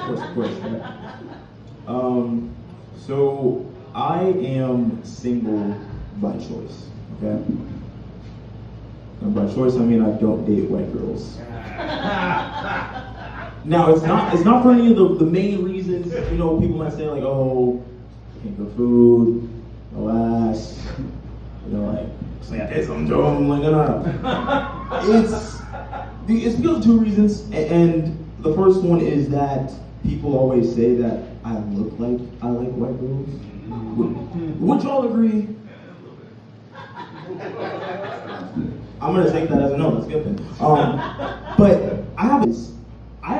of course. So I am single by choice, okay? And by choice, I mean I don't date white girls. Now, it's not for any of the main reasons, you know, people might say like, oh, can't cook food, alas, you know, like, say I did something to him, like, no. It's because of two reasons, and the first one is that people always say that I look like I like white girls. Would y'all agree? I'm gonna take that as a no, that's good then. But I have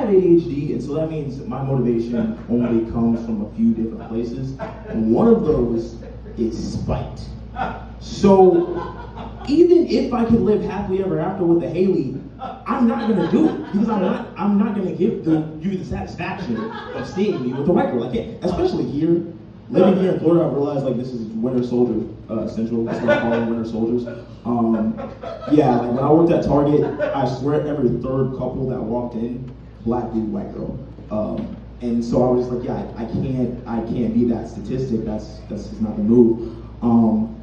ADHD, and so that means my motivation only comes from a few different places. And one of those is spite. So even if I could live happily ever after with a Haley, I'm not gonna do it because I'm not gonna give you the satisfaction of seeing me with a white girl. I can't, especially here. Living here in Florida, I've realized like this is winter soldier central. That's what I call them, winter soldiers. Yeah, like when I worked at Target, I swear every third couple that walked in, black dude, white girl. And so I was just like, yeah, I can't be that statistic. That's just not the move.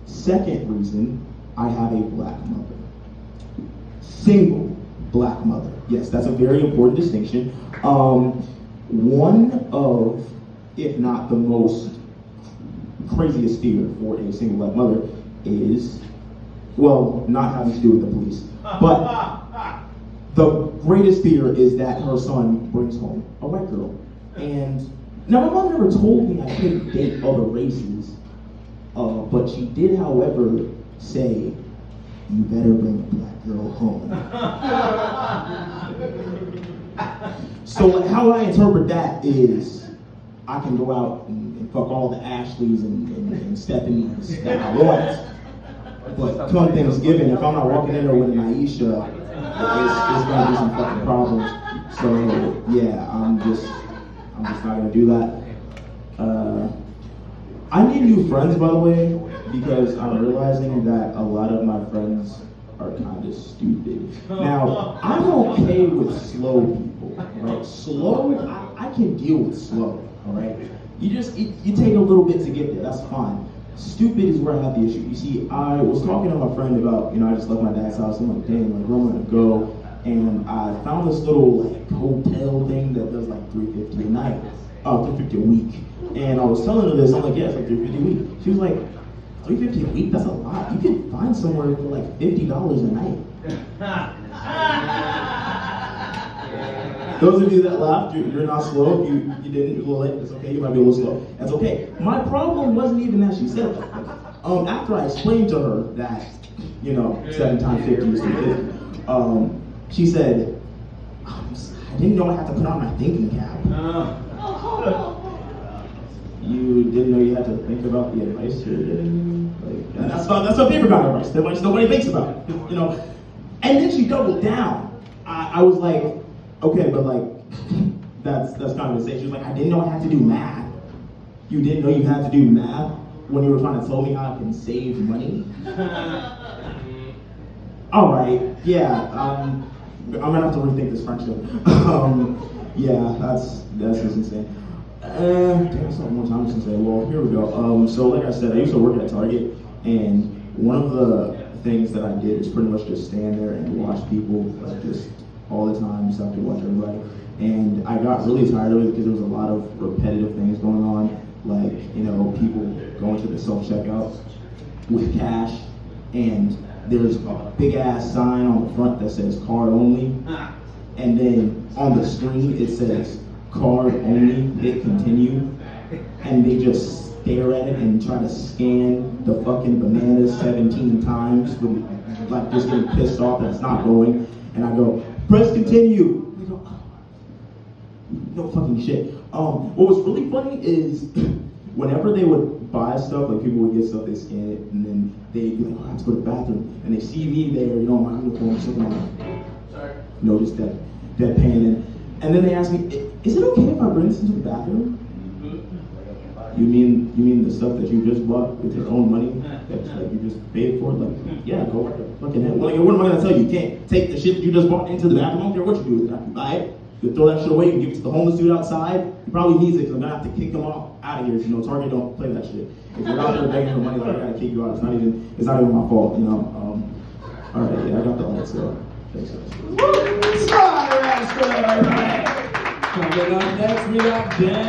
Second reason, I have a black mother. Single black mother. Yes, that's a very important distinction. One of, if not the most craziest fear for a single black mother is, well, not having to do with the police. But the greatest fear is that her son brings home a white girl. And now my mom never told me I couldn't date other races, but she did, however, say, you better bring a black girl home. So how I interpret that is, I can go out and fuck all the Ashleys and Stephanies that I want. But come Thanksgiving, if I'm not walking in there with an Aisha, it's gonna be some fucking problems. So yeah, I'm just not gonna do that. I need new friends, by the way, because I'm realizing that a lot of my friends are kind of stupid. Now, I'm okay with slow people, right? Slow, I can deal with slow, all right? You take a little bit to get there, that's fine. Stupid is where I have the issue. You see, I was talking to my friend about, I just left my dad's house. I'm like, dang, like, where am I gonna go? And I found this little like hotel thing that does like $350 a night, $350 a week. And I was telling her this. I'm like, yeah, it's like $350 a week. She was like, $350 a week? That's a lot. You could find somewhere for like $50 a night. Those of you that laughed, you're not slow. You didn't. You're a little late. It's okay. You might be a little slow. That's okay. My problem wasn't even that she said that. After I explained to her that, 7 times 50 is 350, she said, I didn't know I had to put on my thinking cap. You didn't know you had to think about the advice you're getting? Like, that's not paper kind of advice. The advice nobody thinks about, And then she doubled down. I was like, okay, but like, that's kind of insane. She was like, I didn't know I had to do math. You didn't know you had to do math when you were trying to tell me how I can save money? All right, yeah, I'm gonna have to rethink this friendship. Yeah, that's just insane. Take something more time since I, well, here we go. So like I said, I used to work at Target, and one of the things that I did is pretty much just stand there and watch people, like just all the time, just have to watch everybody. And I got really tired of it because there was a lot of repetitive things going on, like, people going to the self-checkout with cash, and there's a big ass sign on the front that says card only, and then on the screen it says card only, hit continue, and they just stare at it and try to scan the fucking bananas 17 times, with, like just getting pissed off that it's not going, and I go, press continue. They go, oh, no fucking shit. What was really funny is whenever they would buy stuff, like people would get stuff, they scan it, and then they'd be like, oh, I have to go to the bathroom, and they see me there, my uniform, something like, just deadpan, and then they ask me, is it okay if I bring this into the bathroom? You mean the stuff that you just bought with your own money, that like, you just paid for? Like, yeah, go fucking hell. Like, what am I gonna tell you? You can't take the shit that you just bought into the bathroom. I don't care what you do with it. I can buy it. You throw that shit away and give it to the homeless dude outside. He probably needs it because I'm gonna have to kick him out of here. You know, Target don't play that shit. If you're out there begging for money, like I gotta kick you out. It's not even my fault. You know. All right, yeah, I got the lights. So thanks, guys. Sorry, Rascal, everybody. Coming up next, we got Dan.